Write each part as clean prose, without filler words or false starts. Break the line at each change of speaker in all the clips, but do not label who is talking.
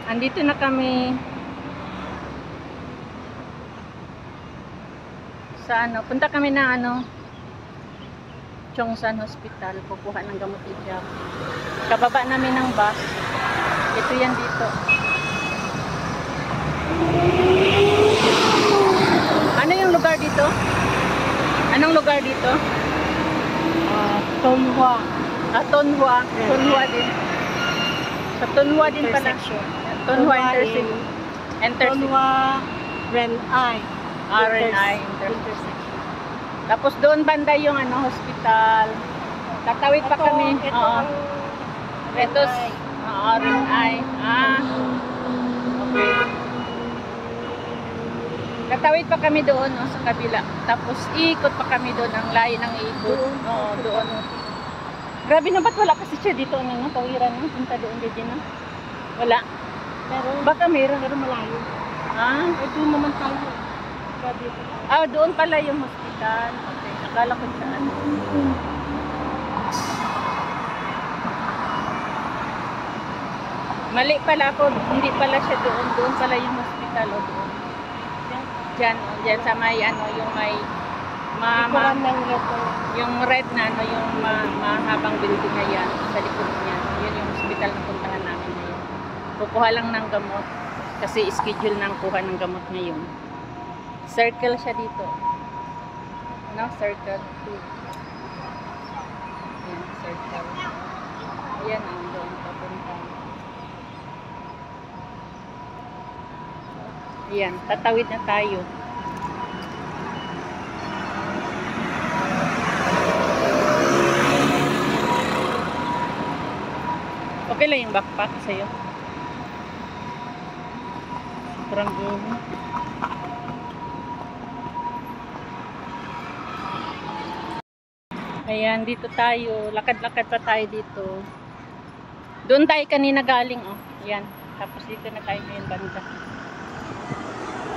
Andito na kami sa ano, punta kami ng ano, Chongsan Hospital, kukuha ng gamot ni Jack. Kababa namin ng bus. Ito yan dito. Ano yung lugar dito? Anong lugar dito?
Tonghua.
Tonghua. Tonghua din. Sa Tonghua din pala. Tonghua Intersection.
Tonghua Renai.
RNI Intersection. Tapos doon banda yung ano, hospital. Tatawid pa kami.
Ito
Oo.
ang
Ito, RNI. Okay. Tatawid pa kami doon, no, sa kabila. Tapos ikot pa kami doon, ang layo ng ikot. Oo, doon. Grabe na, ba't wala kasi siya dito, ano, no, tawiran, no? Punta doon din, no? Wala.
Pero
Baka meron.
pero malayo.
Ito
naman tayo. Dito.
Doon pala yung hospital. Okay, akala ko saan. Mali pala ako, hindi pala siya doon. Doon pala yung hospital, o doon. Diyan sa may ano, yung may yung red na ano, yung mahabang building na yan, sa likod niya. Yun yung hospital na puntahan namin ngayon. Kukuha lang ng gamot kasi schedule nang kuha ng gamot ngayon. Circle siya dito. No, circle 2. Ayan, circle. Ayan ang doon papunta. Ayan, tatawid na tayo. Okay lang yung backpack sa'yo. Sobrang init. Ayan, dito tayo. Lakad-lakad pa tayo dito. Doon tayo kanina galing, oh. Ayan. Tapos dito na tayo ngayon banda.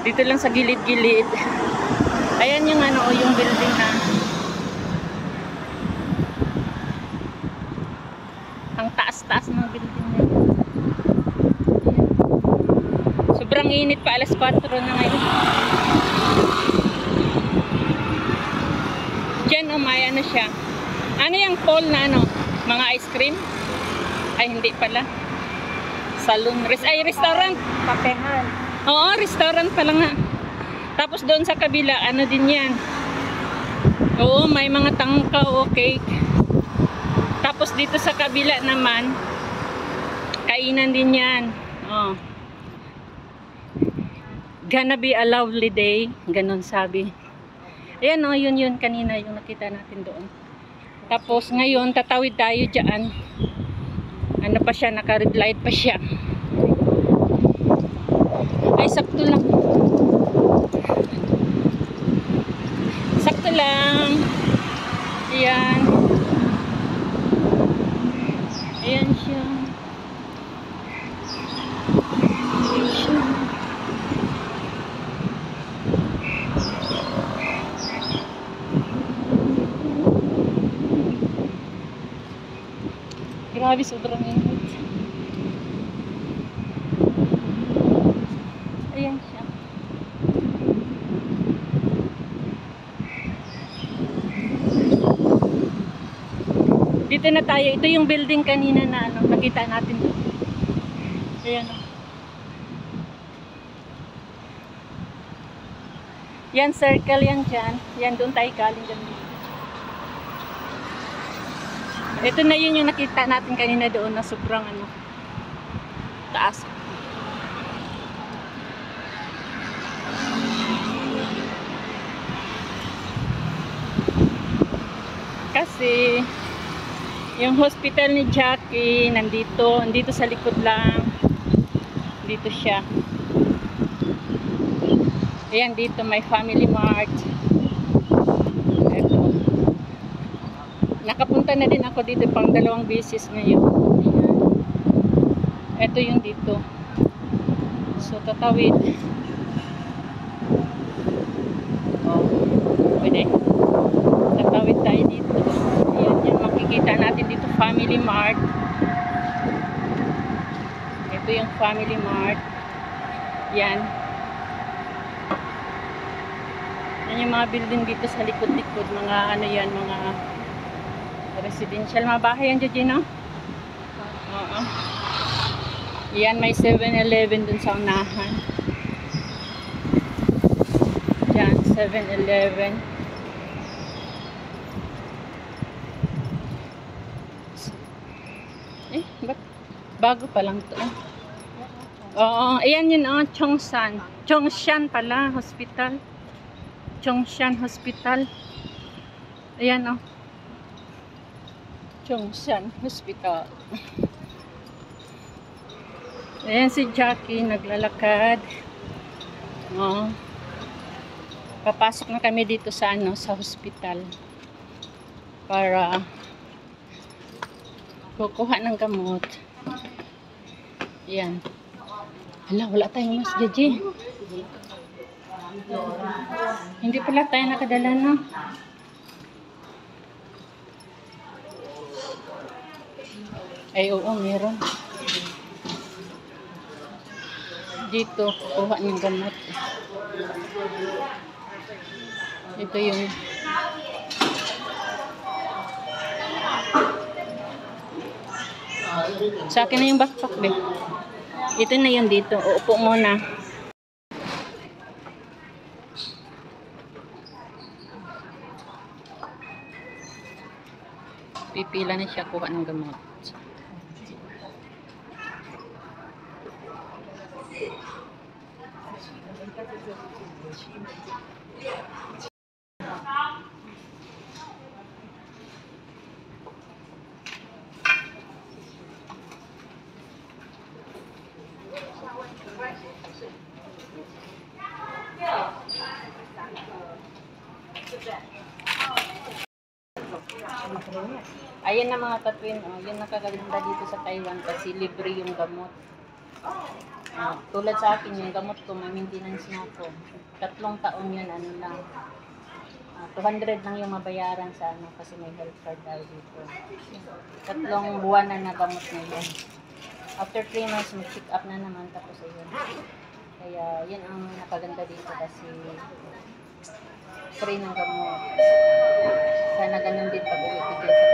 Dito lang sa gilid-gilid. Ayan yung ano, oh, yung building na. Ang taas-taas ng building na yun. Ayan. Sobrang init pa, alas 4 na ngayon. Diyan, oh, may ano siya. Ano yung pole na ano? Mga ice cream? Ay, hindi pala. Salon. Ay, restaurant.
Kapehan.
Oo, restaurant pala nga. Tapos doon sa kabila, ano din yan. Oo, may mga tangkaw, cake. Tapos dito sa kabila naman, kainan din yan. Oh. Gonna be a lovely day. Ganon sabi. Ayan o, yun kanina yung nakita natin doon. Tapos ngayon, tatawid tayo dyan. Ano pa siya, naka-red light pa siya. Ay, sakto lang. Sakto lang. Ayan. Ayan siya. Ayan siya. Grabe, sobrang init. Ayan siya. Dito na tayo. Ito yung building kanina na ano, nakita natin doon. Ayan. Yan, circle yan dyan. Yan, doon tayo galing dyan. Ito na yun yung nakita natin kanina doon na sobrang ano, taas. Kasi yung hospital ni Jackie nandito sa likod lang. Dito siya. Ayan, dito may Family Mart. Ito. Nakapunta na din ako dito pang 2 beses ngayon. Ayan. Ito yung dito. So, tatawid. Oh, pwede. Tatawid tayo dito. Ayan, yan makikita natin dito, Family Mart. Ito. Ito yung Family Mart. Yan. Yan yung mga building dito sa likod-likod. Mga ano yan, mga residential. Mga bahay yan dyan, no? Oo. Yan, may 7-Eleven dun sa unahan. Yan, 7-Eleven. Ba't bago pa lang to? Oo, ayan yun, Chongshan. Chongshan pala, hospital. Chongshan Hospital. Ayan, Chongshan Hospital. Ayan si Jackie, naglalakad. Papasok na kami dito sa sa hospital para kukuha ng gamot. Ayan. Hala, wala tayong mas, Jaji. Hindi pala tayo nakadala, no? Ay, oo, meron. Dito, kukuha ng gamot. Ito yung sa akin na yung backpack, be. Ito na yun dito. Uupo muna. Pipila na siya kuha ng gamot. Ayan na mga katwin, yun nakaganda dito sa Taiwan kasi libre yung gamot. Tulad sa akin, yung gamot ko, may maintenance na ako. 3 taon yun, ano lang. 200 lang yung mabayaran sa kasi may health card tayo dito. 3 buwan na gamot na yun. After 3 months, mag-check up na naman tapos ayun. Kaya yun ang nakaganda dito kasi free ng gamot. Sana ganun din pag-uwi ko din sa